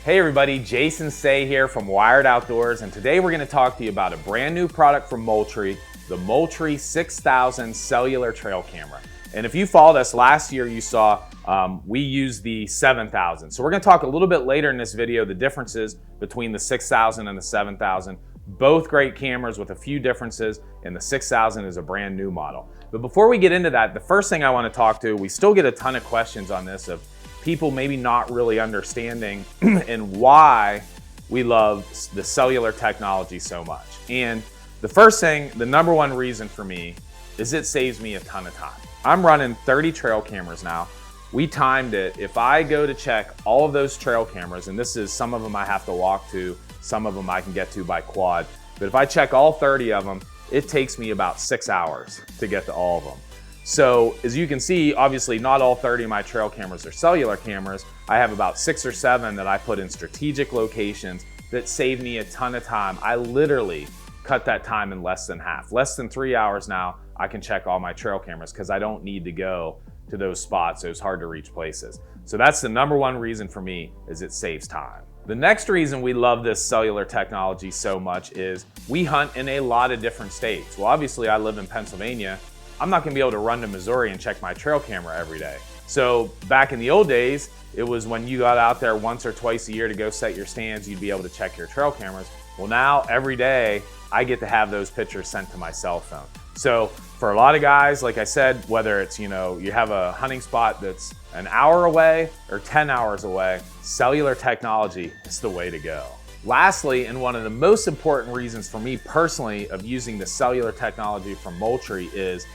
Hey everybody, Jason Say here from Wired Outdoors, and today we're going to talk to you about a brand new product from Moultrie, the Moultrie 6000 cellular trail camera. And if you followed us last year, you saw we used the 7000. So we're going to talk a little bit later in this video the differences between the 6000 and the 7000. Both great cameras with a few differences, and the 6000 is a brand new model. But before we get into that, the first thing I want to talk to, we still get a ton of questions on this of people maybe not really understanding and why we love the cellular technology so much. And the first thing, the number one reason for me is it saves me a ton of time. I'm running 30 trail cameras now. We timed it. If I go to check all of those trail cameras, and this is some of them I have to walk to, some of them I can get to by quad, but if I check all 30 of them, it takes me about 6 hours to get to all of them. So as you can see, obviously not all 30 of my trail cameras are cellular cameras. I have about 6 or 7 that I put in strategic locations that save me a ton of time. I literally cut that time in less than half. Less than 3 hours now, I can check all my trail cameras because I don't need to go to those spots, those hard to reach places. So that's the number one reason for me, is it saves time. The next reason we love this cellular technology so much is we hunt in a lot of different states. Well, obviously I live in Pennsylvania. I'm not gonna be able to run to Missouri and check my trail camera every day. So back in the old days, it was when you got out there once or twice a year to go set your stands, you'd be able to check your trail cameras. Well, now every day I get to have those pictures sent to my cell phone. So for a lot of guys, like I said, whether it's, you have a hunting spot that's an hour away or 10 hours away, cellular technology is the way to go. Lastly, and one of the most important reasons for me personally of using the cellular technology from Moultrie is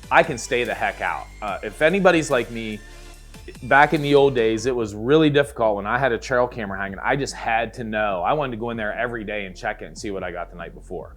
I can stay the heck out. If anybody's like me, back in the old days, it was really difficult when I had a trail camera hanging. I just had to know. I wanted to go in there every day and check it and see what I got the night before.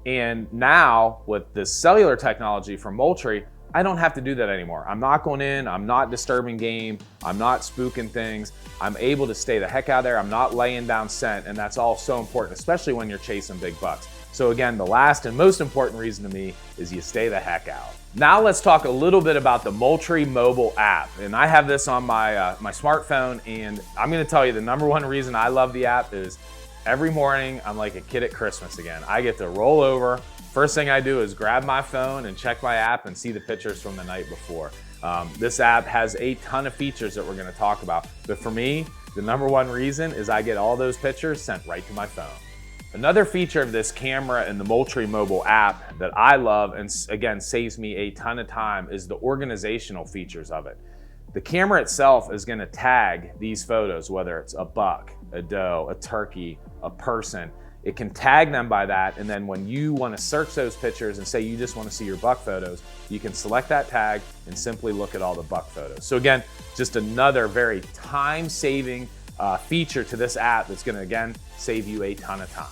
And now with the cellular technology from Moultrie, I don't have to do that anymore. I'm not going in, I'm not disturbing game, I'm not spooking things. I'm able to stay the heck out of there. I'm not laying down scent, and that's all so important, especially when you're chasing big bucks. So again, the last and most important reason to me is you stay the heck out. Now let's talk a little bit about the Moultrie Mobile app. And I have this on my smartphone, and I'm gonna tell you the number one reason I love the app is every morning I'm like a kid at Christmas again. I get to roll over. First thing I do is grab my phone and check my app and see the pictures from the night before. This app has a ton of features that we're gonna talk about. But for me, the number one reason is I get all those pictures sent right to my phone. Another feature of this camera and the Moultrie Mobile app that I love, and again saves me a ton of time, is the organizational features of it. The camera itself is gonna tag these photos, whether it's a buck, a doe, a turkey, a person. It can tag them by that, and then when you wanna search those pictures and say you just wanna see your buck photos, you can select that tag and simply look at all the buck photos. So again, just another very time-saving feature to this app that's gonna, again, save you a ton of time.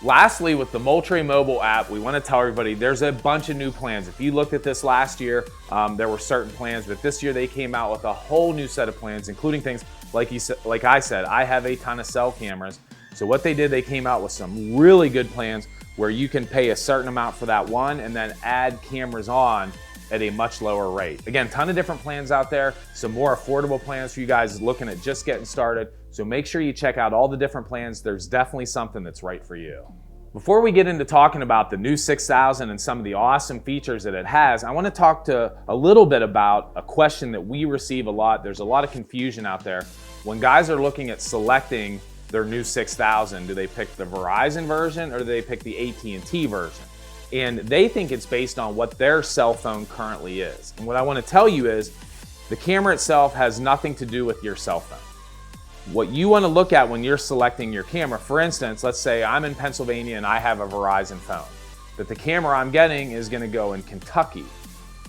Lastly, with the Moultrie Mobile app, we want to tell everybody there's a bunch of new plans. If you looked at this last year, there were certain plans, but this year they came out with a whole new set of plans, including things like I said, I have a ton of cell cameras. So what they did, they came out with some really good plans where you can pay a certain amount for that one and then add cameras on at a much lower rate. Again, ton of different plans out there, some more affordable plans for you guys looking at just getting started. So make sure you check out all the different plans. There's definitely something that's right for you. Before we get into talking about the new 6000 and some of the awesome features that it has, I want to talk a little bit about a question that we receive a lot. There's a lot of confusion out there. When guys are looking at selecting their new 6000, do they pick the Verizon version or do they pick the AT&T version? And they think it's based on what their cell phone currently is. And what I want to tell you is the camera itself has nothing to do with your cell phone. What you want to look at when you're selecting your camera, for instance, let's say I'm in Pennsylvania and I have a Verizon phone, that the camera I'm getting is going to go in Kentucky.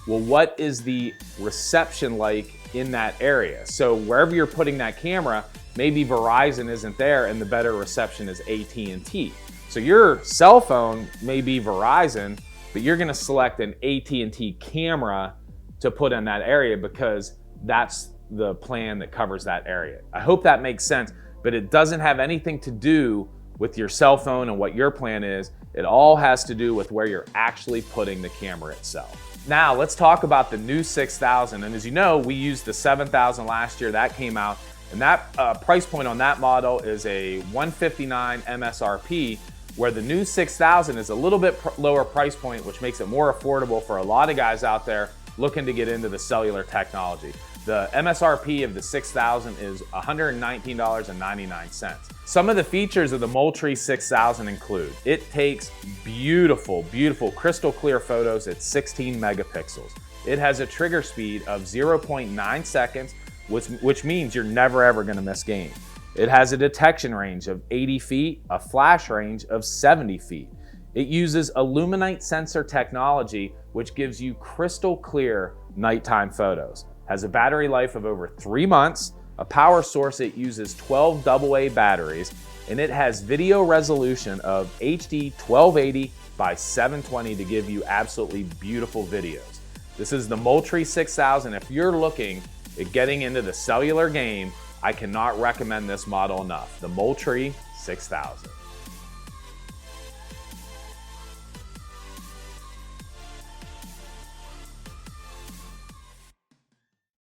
Well, what is the reception like in that area? So wherever you're putting that camera, maybe Verizon isn't there and the better reception is AT&T. So your cell phone may be Verizon, but you're gonna select an AT&T camera to put in that area because that's the plan that covers that area. I hope that makes sense, but it doesn't have anything to do with your cell phone and what your plan is. It all has to do with where you're actually putting the camera itself. Now let's talk about the new 6000. And as you know, we used the 7000 last year, that came out. And that price point on that model is a $159 MSRP, where the new 6000 is a little bit lower price point, which makes it more affordable for a lot of guys out there looking to get into the cellular technology. The MSRP of the 6000 is $119.99. Some of the features of the Moultrie 6000 include, it takes beautiful, beautiful crystal clear photos at 16 megapixels. It has a trigger speed of 0.9 seconds, which means you're never ever gonna miss game. It has a detection range of 80 feet, a flash range of 70 feet. It uses Illuminate sensor technology, which gives you crystal clear nighttime photos. Has a battery life of over 3 months, a power source. It uses 12 AA batteries, and it has video resolution of HD 1280 by 720 to give you absolutely beautiful videos. This is the Moultrie 6000. If you're looking at getting into the cellular game, I cannot recommend this model enough, the Moultrie 6000.